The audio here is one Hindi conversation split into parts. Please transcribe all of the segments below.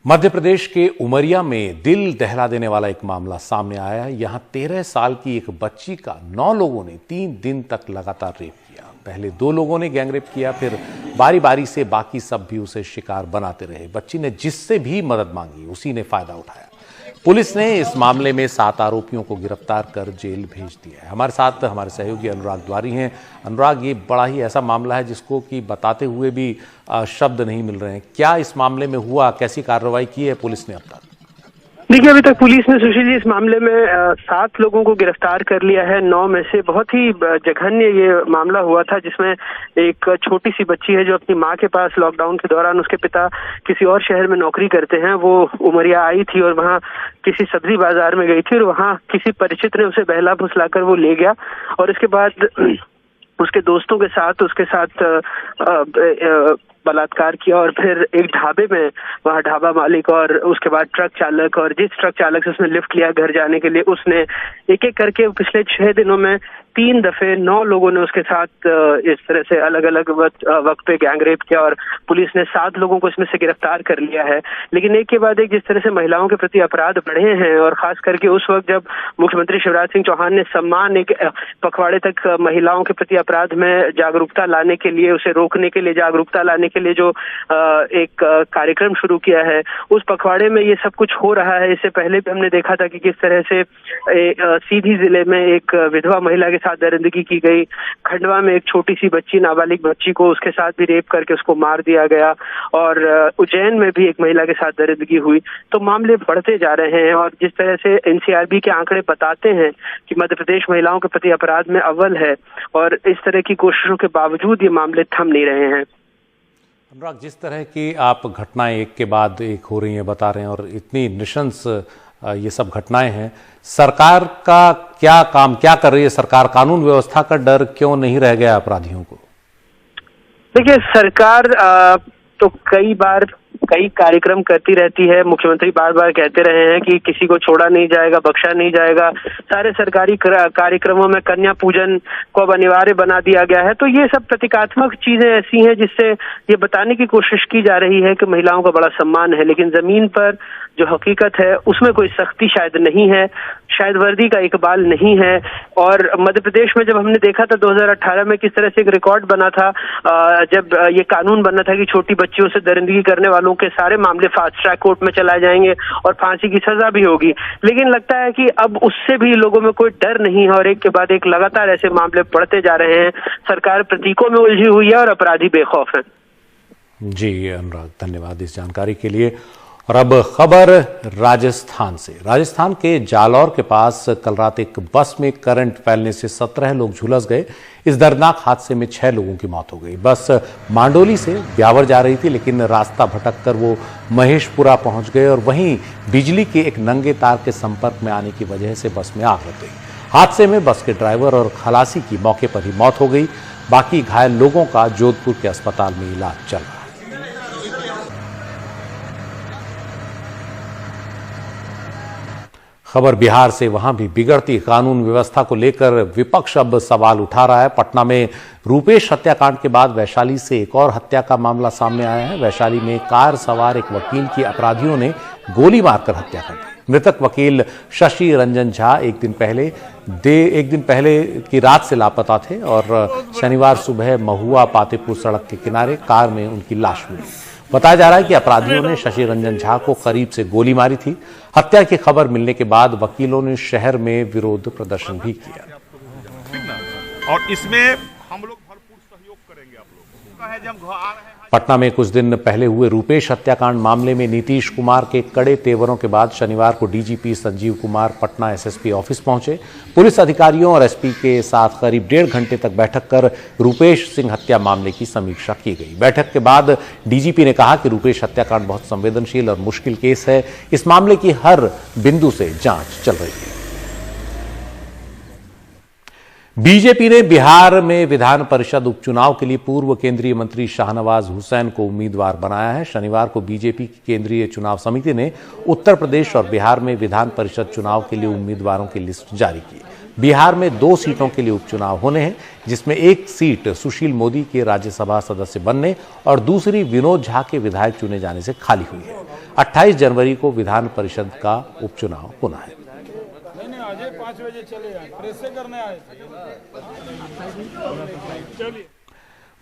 मध्य प्रदेश के उमरिया में दिल दहला देने वाला एक मामला सामने आया है। यहां 13 साल की एक बच्ची का 9 लोगों ने 3 दिन तक लगातार रेप किया। पहले 2 लोगों ने गैंगरेप किया, फिर बारी बारी से बाकी सब भी उसे शिकार बनाते रहे। बच्ची ने जिससे भी मदद मांगी उसी ने फायदा उठाया। पुलिस ने इस मामले में 7 आरोपियों को गिरफ्तार कर जेल भेज दिया है। हमारे साथ हमारे सहयोगी अनुराग द्वारी हैं। अनुराग, ये बड़ा ही ऐसा मामला है जिसको कि बताते हुए भी शब्द नहीं मिल रहे हैं। क्या इस मामले में हुआ, कैसी कार्रवाई की है पुलिस ने अब तक? देखिए, अभी तक पुलिस ने सुशील जी इस मामले में 7 लोगों को गिरफ्तार कर लिया है। 9 में से बहुत ही जघन्य ये मामला हुआ था, जिसमें एक छोटी सी बच्ची है जो अपनी माँ के पास लॉकडाउन के दौरान, उसके पिता किसी और शहर में नौकरी करते हैं, वो उमरिया आई थी और वहाँ किसी सब्जी बाजार में गई थी और वहाँ किसी परिचित ने उसे बहला फुसलाकर वो ले गया और इसके बाद उसके दोस्तों के साथ उसके साथ बलात्कार किया और फिर एक ढाबे में वहाँ ढाबा मालिक और उसके बाद ट्रक चालक और जिस ट्रक चालक से उसने लिफ्ट लिया घर जाने के लिए, उसने एक एक करके पिछले 6 दिनों में 3 दफे 9 लोगों ने उसके साथ इस तरह से अलग अलग वक्त पे गैंगरेप किया और पुलिस ने 7 लोगों को इसमें से गिरफ्तार कर लिया है। लेकिन एक के बाद एक जिस तरह से महिलाओं के प्रति अपराध बढ़े हैं और खास करके उस वक्त जब मुख्यमंत्री शिवराज सिंह चौहान ने सम्मान एक पखवाड़े तक महिलाओं के प्रति अपराध में जागरूकता लाने के लिए, उसे रोकने के लिए, जागरूकता लाने के लिए जो एक कार्यक्रम शुरू किया है, उस पखवाड़े में ये सब कुछ हो रहा है। इससे पहले भी हमने देखा था कि किस तरह से सीधी जिले में एक विधवा महिला के साथ दरिंदगी की गई, खंडवा में एक छोटी सी बच्ची, नाबालिग बच्ची को उसके साथ भी रेप करके उसको मार दिया गया और उज्जैन में भी एक महिला के साथ दरिंदगी हुई। तो मामले बढ़ते जा रहे हैं और जिस तरह से एनसीआरबी के आंकड़े बताते हैं कि मध्य प्रदेश महिलाओं के प्रति अपराध में अव्वल है और इस तरह की कोशिशों के बावजूद ये मामले थम नहीं रहे हैं। अनुराग, जिस तरह की आप घटनाएं एक के बाद एक हो रही हैं बता रहे हैं और इतनी नृशंस ये सब घटनाएं हैं, सरकार का क्या कर रही है सरकार? कानून व्यवस्था का डर क्यों नहीं रह गया अपराधियों को? देखिए, सरकार तो कई कार्यक्रम करती रहती है। मुख्यमंत्री बार बार कहते रहे हैं कि किसी को छोड़ा नहीं जाएगा, बख्शा नहीं जाएगा। सारे सरकारी कार्यक्रमों में कन्या पूजन को अब अनिवार्य बना दिया गया है। तो ये सब प्रतीकात्मक चीजें ऐसी हैं जिससे ये बताने की कोशिश की जा रही है कि महिलाओं का बड़ा सम्मान है, लेकिन जमीन पर जो हकीकत है उसमें कोई सख्ती शायद नहीं है, शायद वर्दी का इकबाल नहीं है। और मध्य प्रदेश में जब हमने देखा था 2018 में किस तरह से एक रिकॉर्ड बना था, जब ये कानून बना था कि छोटी बच्चियों से दरिंदगी करने वालों के सारे मामले फास्ट ट्रैक कोर्ट में चलाए जाएंगे और फांसी की सजा भी होगी, लेकिन लगता है कि अब उससे भी लोगों में कोई डर नहीं है और एक के बाद एक लगातार ऐसे मामले बढ़ते जा रहे हैं। सरकार प्रतीकों में उलझी हुई है और अपराधी बेखौफ है। जी अनुराग, धन्यवाद इस जानकारी के लिए। और अब खबर राजस्थान से। राजस्थान के जालौर के पास कल रात एक बस में करंट फैलने से 17 लोग झुलस गए। इस दर्दनाक हादसे में 6 लोगों की मौत हो गई। बस मांडोली से ब्यावर जा रही थी, लेकिन रास्ता भटककर वो महेशपुरा पहुंच गए और वहीं बिजली के एक नंगे तार के संपर्क में आने की वजह से बस में आग लग गई। हादसे में बस के ड्राइवर और खलासी की मौके पर ही मौत हो गई। बाकी घायल लोगों का जोधपुर के अस्पताल में इलाज चल रहा है। खबर बिहार से। वहां भी बिगड़ती कानून व्यवस्था को लेकर विपक्ष अब सवाल उठा रहा है। पटना में रूपेश हत्याकांड के बाद वैशाली से एक और हत्या का मामला सामने आया है। वैशाली में कार सवार एक वकील की अपराधियों ने गोली मारकर हत्या कर दी। मृतक वकील शशि रंजन झा एक दिन पहले की रात से लापता थे और शनिवार सुबह महुआ पातेपुर सड़क के किनारे कार में उनकी लाश मिली। बताया जा रहा है कि अपराधियों ने शशि रंजन झा को करीब से गोली मारी थी। हत्या की खबर मिलने के बाद वकीलों ने शहर में विरोध प्रदर्शन भी किया और इसमें हम लोग भरपूर सहयोग करेंगे। आप लोग पटना में कुछ दिन पहले हुए रूपेश हत्याकांड मामले में नीतीश कुमार के कड़े तेवरों के बाद शनिवार को DGP Sanjeev Kumar Patna SSP office पहुंचे। पुलिस अधिकारियों और एसपी के साथ करीब 1.5 घंटे तक बैठक कर रूपेश सिंह हत्या मामले की समीक्षा की गई। बैठक के बाद डीजीपी ने कहा कि रूपेश हत्याकांड बहुत संवेदनशील और मुश्किल केस है। इस मामले की हर बिंदु से जांच चल रही है। बीजेपी ने बिहार में विधान परिषद उपचुनाव के लिए पूर्व केंद्रीय मंत्री शाहनवाज हुसैन को उम्मीदवार बनाया है। शनिवार को बीजेपी की केंद्रीय चुनाव समिति ने उत्तर प्रदेश और बिहार में विधान परिषद चुनाव के लिए उम्मीदवारों की लिस्ट जारी की। बिहार में 2 सीटों के लिए उपचुनाव होने हैं, जिसमें एक सीट सुशील मोदी के राज्यसभा सदस्य बनने और दूसरी विनोद झा के विधायक चुने जाने से खाली हुई है। 28 जनवरी को विधान परिषद का उपचुनाव होना है। आज 5 बजे चले आए, प्रेस से करने आए। चलिए।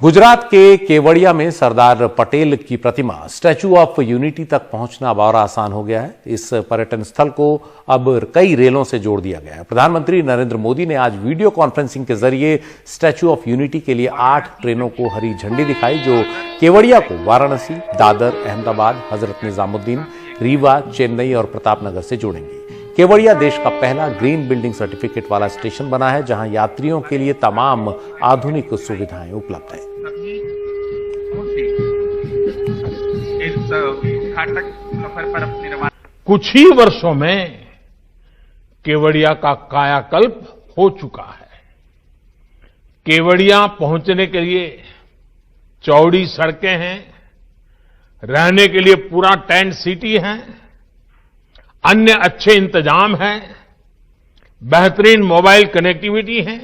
गुजरात के केवड़िया में सरदार पटेल की प्रतिमा स्टैच्यू ऑफ यूनिटी तक पहुंचना अब और आसान हो गया है। इस पर्यटन स्थल को अब कई रेलों से जोड़ दिया गया है। प्रधानमंत्री नरेंद्र मोदी ने आज वीडियो कॉन्फ्रेंसिंग के जरिए स्टैच्यू ऑफ यूनिटी के लिए 8 ट्रेनों को हरी झंडी दिखाई, जो केवड़िया को वाराणसी, दादर, अहमदाबाद, हजरत निजामुद्दीन, रीवा, चेन्नई और प्रतापनगर से जोड़ेंगी। केवड़िया देश का पहला ग्रीन बिल्डिंग सर्टिफिकेट वाला स्टेशन बना है, जहां यात्रियों के लिए तमाम आधुनिक सुविधाएं उपलब्ध हैं। कुछ ही वर्षों में केवड़िया का कायाकल्प हो चुका है। केवड़िया पहुंचने के लिए चौड़ी सड़कें हैं, रहने के लिए पूरा टेंट सिटी है, अन्य अच्छे इंतजाम हैं, बेहतरीन मोबाइल कनेक्टिविटी है,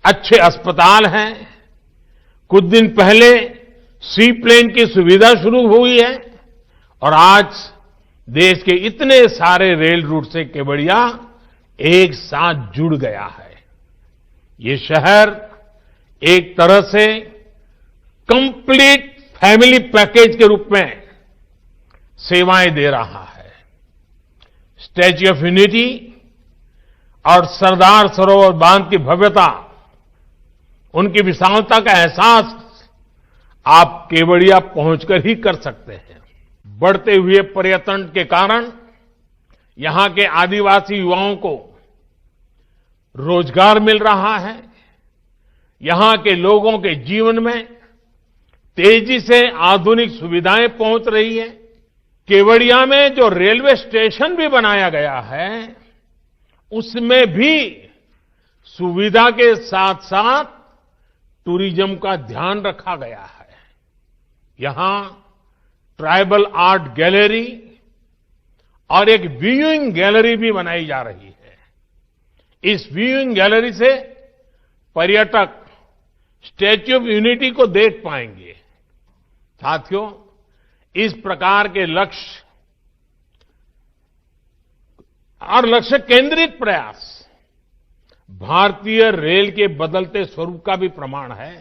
अच्छे अस्पताल हैं। कुछ दिन पहले सी प्लेन की सुविधा शुरू हुई है और आज देश के इतने सारे रेल रूट से केवड़िया एक साथ जुड़ गया है। ये शहर एक तरह से कंप्लीट फैमिली पैकेज के रूप में सेवाएं दे रहा है। स्टैच्यू ऑफ यूनिटी और सरदार सरोवर बांध की भव्यता, उनकी विशालता का एहसास आप केवड़िया पहुंचकर ही कर सकते हैं। बढ़ते हुए पर्यटन के कारण यहां के आदिवासी युवाओं को रोजगार मिल रहा है। यहां के लोगों के जीवन में तेजी से आधुनिक सुविधाएं पहुंच रही है। केवड़िया में जो रेलवे स्टेशन भी बनाया गया है, उसमें भी सुविधा के साथ साथ टूरिज्म का ध्यान रखा गया है। यहां ट्राइबल आर्ट गैलरी और एक व्यूइंग गैलरी भी बनाई जा रही है। इस व्यूइंग गैलरी से पर्यटक स्टैच्यू ऑफ यूनिटी को देख पाएंगे। साथियों, इस प्रकार के लक्ष्य और लक्ष्य केंद्रित प्रयास भारतीय रेल के बदलते स्वरूप का भी प्रमाण है।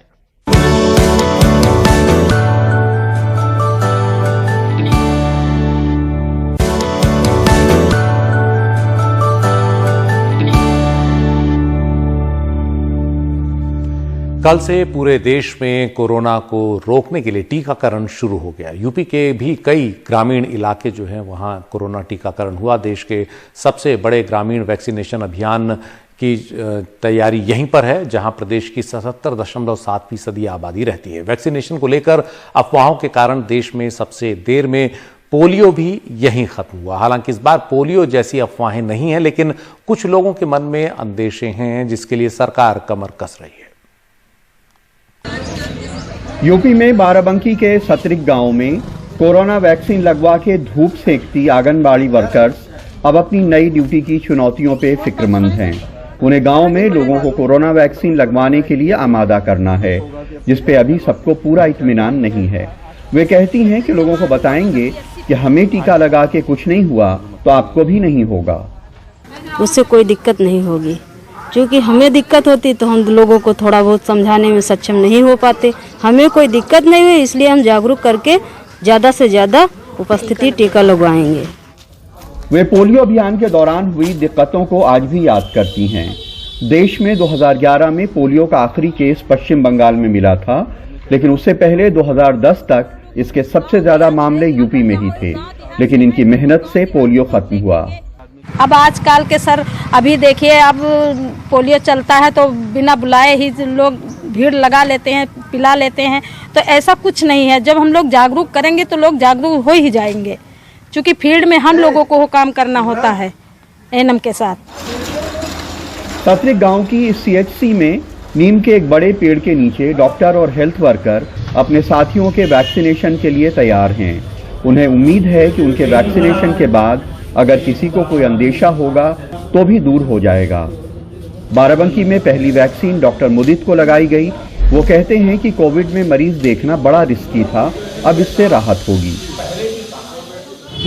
कल से पूरे देश में कोरोना को रोकने के लिए टीकाकरण शुरू हो गया। यूपी के भी कई ग्रामीण इलाके जो हैं, वहां कोरोना टीकाकरण हुआ। देश के सबसे बड़े ग्रामीण वैक्सीनेशन अभियान की तैयारी यहीं पर है, जहां प्रदेश की 77.7% आबादी रहती है। वैक्सीनेशन को लेकर अफवाहों के कारण देश में सबसे देर में पोलियो भी यहीं खत्म हुआ। हालांकि इस बार पोलियो जैसी अफवाहें नहीं हैं, लेकिन कुछ लोगों के मन में अंदेशे हैं, जिसके लिए सरकार कमर कस रही है। यूपी में बाराबंकी के सतरिक गांव में कोरोना वैक्सीन लगवा के धूप सेकती आंगनबाड़ी वर्कर्स अब अपनी नई ड्यूटी की चुनौतियों पे फिक्रमंद हैं। उन्हें गांव में लोगों को कोरोना वैक्सीन लगवाने के लिए आमादा करना है, जिस पे अभी सबको पूरा इत्मीनान नहीं है। वे कहती हैं कि लोगों को बताएंगे कि हमें टीका लगा के कुछ नहीं हुआ तो आपको भी नहीं होगा। उससे कोई दिक्कत नहीं होगी, क्योंकि हमें दिक्कत होती तो हम लोगों को थोड़ा बहुत समझाने में सक्षम नहीं हो पाते। हमें कोई दिक्कत नहीं हुई, इसलिए हम जागरूक करके ज़्यादा से ज़्यादा उपस्थिति टीका लगवाएंगे। वे पोलियो अभियान के दौरान हुई दिक्कतों को आज भी याद करती हैं। देश में 2011 में पोलियो का आखिरी केस पश्चिम बंगाल में मिला था, लेकिन उससे पहले 2010 तक इसके सबसे ज्यादा मामले यूपी में ही थे। लेकिन इनकी मेहनत से पोलियो खत्म हुआ। अब आजकल के सर अभी देखिए, अब पोलियो चलता है तो बिना बुलाए ही लोग भीड़ लगा लेते हैं, पिला लेते हैं। तो ऐसा कुछ नहीं है। जब हम लोग जागरूक करेंगे तो लोग जागरूक हो ही जाएंगे, क्योंकि फील्ड में हम लोगों को काम करना होता है एएनएम के साथ। सतरिक गांव की इस सीएचसी में नीम के एक बड़े पेड़ के नीचे डॉक्टर और हेल्थ वर्कर अपने साथियों के वैक्सीनेशन के लिए तैयार हैं। उन्हें उम्मीद है कि उनके वैक्सीनेशन के बाद अगर किसी को कोई अंदेशा होगा तो भी दूर हो जाएगा। बाराबंकी में पहली वैक्सीन डॉक्टर मुदित को लगाई गई। वो कहते हैं कि कोविड में मरीज देखना बड़ा रिस्की था, अब इससे राहत होगी।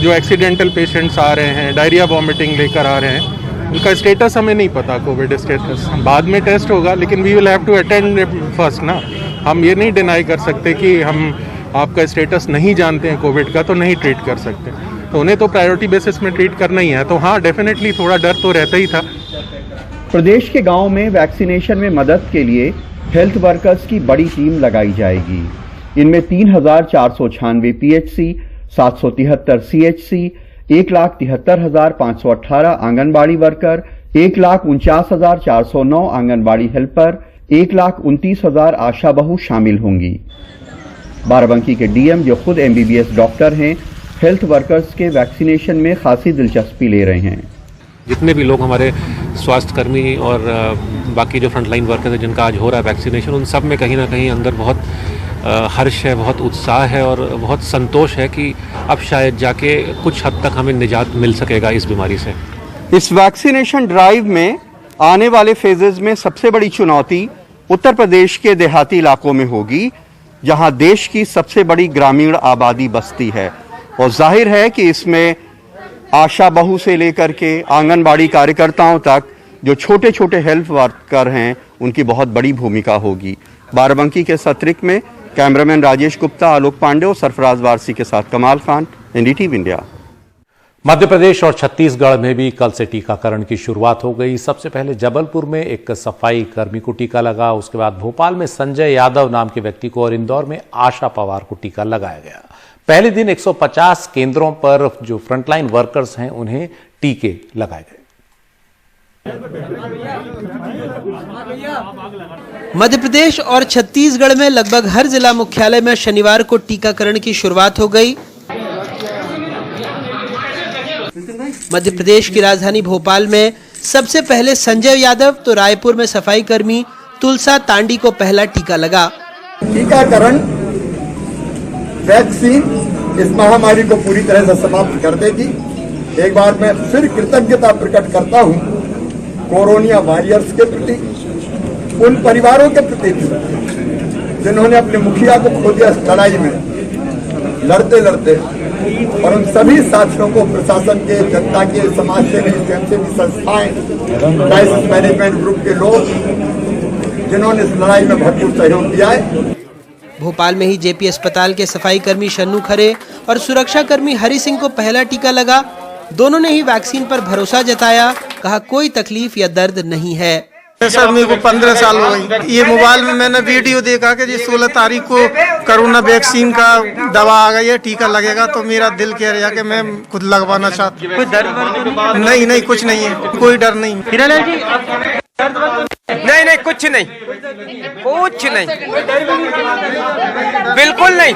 जो एक्सीडेंटल पेशेंट्स आ रहे हैं, डायरिया वॉमिटिंग लेकर आ रहे हैं, उनका स्टेटस हमें नहीं पता, कोविड स्टेटस बाद में टेस्ट होगा, लेकिन we will have to attend first ना। हम ये नहीं डिनाई कर सकते कि हम आपका स्टेटस नहीं जानते हैं कोविड का तो नहीं ट्रीट कर सकते, तो उन्हें तो प्रायोरिटी बेसिस में ट्रीट करना ही है। तो हाँ, डेफिनेटली थोड़ा डर तो रहता ही था। प्रदेश के गांव में वैक्सीनेशन में मदद के लिए हेल्थ वर्कर्स की बड़ी टीम लगाई जाएगी। इनमें 3,496 PHC, 773 CHC, 1,73,518 anganwadi worker, 1,49,409 anganwadi helper, 1,29,000 आशा बहू शामिल होंगी। बाराबंकी के डीएम, जो खुद एमबीबीएस डॉक्टर हैं, हेल्थ वर्कर्स के वैक्सीनेशन में खासी दिलचस्पी ले रहे हैं। जितने भी लोग हमारे स्वास्थ्य कर्मी और बाकी जो फ्रंटलाइन वर्कर्स हैं जिनका आज हो रहा है वैक्सीनेशन, उन सब में कहीं ना कहीं अंदर बहुत हर्ष है, बहुत उत्साह है और बहुत संतोष है कि अब शायद जाके कुछ हद तक हमें निजात मिल सकेगा इस बीमारी से। इस वैक्सीनेशन ड्राइव में आने वाले फेजेज में सबसे बड़ी चुनौती उत्तर प्रदेश के देहाती इलाकों में होगी, जहां देश की सबसे बड़ी ग्रामीण आबादी बसती है। और जाहिर है कि इसमें आशा बहू से लेकर के आंगनबाड़ी कार्यकर्ताओं तक जो छोटे छोटे हेल्थ वर्कर हैं, उनकी बहुत बड़ी भूमिका होगी। बाराबंकी के सतरिक में कैमरामैन राजेश गुप्ता, आलोक पांडे और सरफराज वारसी के साथ कमाल खान, एनडीटीवी इंडिया। मध्य प्रदेश और छत्तीसगढ़ में भी कल से टीकाकरण की शुरुआत हो गई। सबसे पहले जबलपुर में एक सफाई कर्मी को टीका लगा, उसके बाद भोपाल में संजय यादव नाम के व्यक्ति को और इंदौर में आशा पवार को टीका लगाया गया। पहले दिन 150 केंद्रों पर जो फ्रंटलाइन वर्कर्स हैं उन्हें टीके लगाए गए। मध्य प्रदेश और छत्तीसगढ़ में लगभग हर जिला मुख्यालय में शनिवार को टीकाकरण की शुरुआत हो गई। मध्य प्रदेश की राजधानी भोपाल में सबसे पहले संजय यादव तो रायपुर में सफाई कर्मी तुलसा तांडी को पहला टीका लगा। टीकाकरण वैक्सीन इस महामारी को पूरी तरह से समाप्त कर देगी। एक बार मैं फिर कृतज्ञता प्रकट करता हूं कोरोना वॉरियर्स के प्रति, उन परिवारों के प्रति जिन्होंने अपने मुखिया को खो दिया इस लड़ाई में लड़ते लड़ते, और उन सभी साथियों को प्रशासन के, जनता के, समाज सेवी, स्वयंसेवी संस्थाएं, क्राइसिस मैनेजमेंट ग्रुप के लोग जिन्होंने इस लड़ाई में भरपूर सहयोग दिया है। भोपाल में ही जेपी अस्पताल के सफाई कर्मी शन्नू खरे और सुरक्षा कर्मी हरि सिंह को पहला टीका लगा। दोनों ने ही वैक्सीन पर भरोसा जताया, कहा कोई तकलीफ या दर्द नहीं है। सर मेरे को 15 साल हो गई। ये मोबाइल में मैंने वीडियो देखा कि 16 तारीख को कोरोना वैक्सीन का दवा आ गई है, टीका लगेगा, तो मेरा दिल कह रहा है कि मैं खुद लगवाना चाहता हूँ। कोई दर्द नहीं, कुछ नहीं है, कोई डर नहीं। नहीं, कुछ नहीं, बिल्कुल नहीं।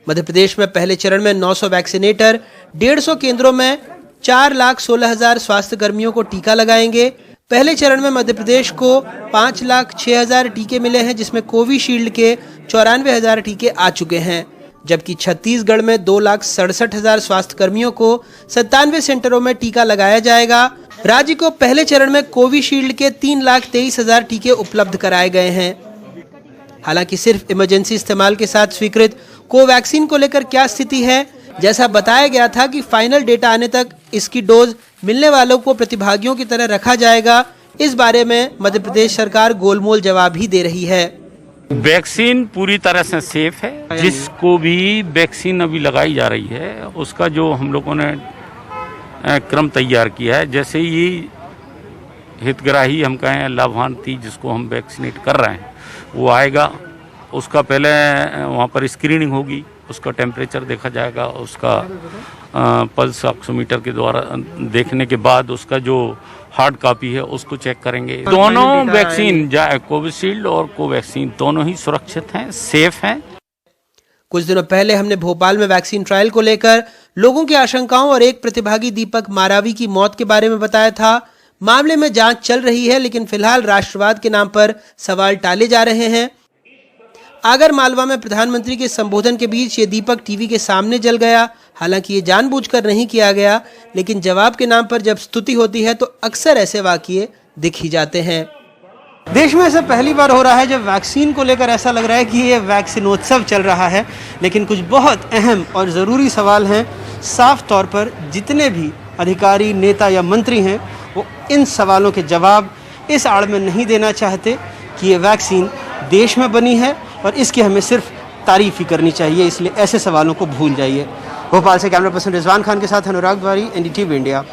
मध्य प्रदेश में पहले चरण में 900 वैक्सीनेटर 150 केंद्रों में 4,16,000 स्वास्थ्य कर्मियों को टीका लगाएंगे। पहले चरण में मध्य प्रदेश को 5,06,000 टीके मिले हैं, जिसमें कोविशील्ड के 94,000 टीके आ चुके हैं, जबकि छत्तीसगढ़ में 2,67,000 स्वास्थ्य कर्मियों को 97 सेंटरों में टीका लगाया जाएगा। राज्य को पहले चरण में कोविशील्ड के 3,23,000 टीके उपलब्ध कराए गए हैं। हालांकि सिर्फ इमरजेंसी इस्तेमाल के साथ स्वीकृत कोवैक्सीन को लेकर क्या स्थिति है, जैसा बताया गया था कि फाइनल डेटा आने तक इसकी डोज मिलने वालों को प्रतिभागियों की तरह रखा जाएगा। इस बारे में मध्य प्रदेश सरकार गोलमोल जवाब ही दे रही है। वैक्सीन पूरी तरह से सेफ है। जिसको भी वैक्सीन अभी लगाई जा रही है उसका जो हम लोगों ने क्रम तैयार किया है, जैसे ही हितग्राही हम कहें लाभार्थी जिसको हम वैक्सीनेट कर रहे हैं वो आएगा, उसका पहले वहाँ पर स्क्रीनिंग होगी, उसका टेम्परेचर देखा जाएगा, उसका पल्स ऑक्सीमीटर के द्वारा देखने के बाद उसका जो हार्ड कॉपी है उसको चेक करेंगे। दोनों वैक्सीन कोविशील्ड और कोवैक्सीन दोनों ही सुरक्षित हैं, सेफ हैं। कुछ दिनों पहले हमने भोपाल में वैक्सीन ट्रायल को लेकर लोगों की आशंकाओं और एक प्रतिभागी दीपक मारावी की मौत के बारे में बताया था। मामले में जांच चल रही है, लेकिन फिलहाल राष्ट्रवाद के नाम पर सवाल टाले जा रहे हैं। आगर मालवा में प्रधानमंत्री के संबोधन के बीच ये दीपक टीवी के सामने जल गया। हालांकि ये जानबूझकर नहीं किया गया, लेकिन जवाब के नाम पर जब स्तुति होती है तो अक्सर ऐसे वाकये दिख ही जाते हैं। देश में ऐसा पहली बार हो रहा है जब वैक्सीन को लेकर ऐसा लग रहा है कि ये वैक्सीनोत्सव चल रहा है, लेकिन कुछ बहुत अहम और ज़रूरी सवाल हैं। साफ तौर पर जितने भी अधिकारी, नेता या मंत्री हैं वो इन सवालों के जवाब इस आड़ में नहीं देना चाहते कि ये वैक्सीन देश में बनी है और इसकी हमें सिर्फ तारीफ ही करनी चाहिए, इसलिए ऐसे सवालों को भूल जाइए। भोपाल से कैमरा पर्सन रिजवान खान के साथ अनुराग द्वारी, NDTV इंडिया।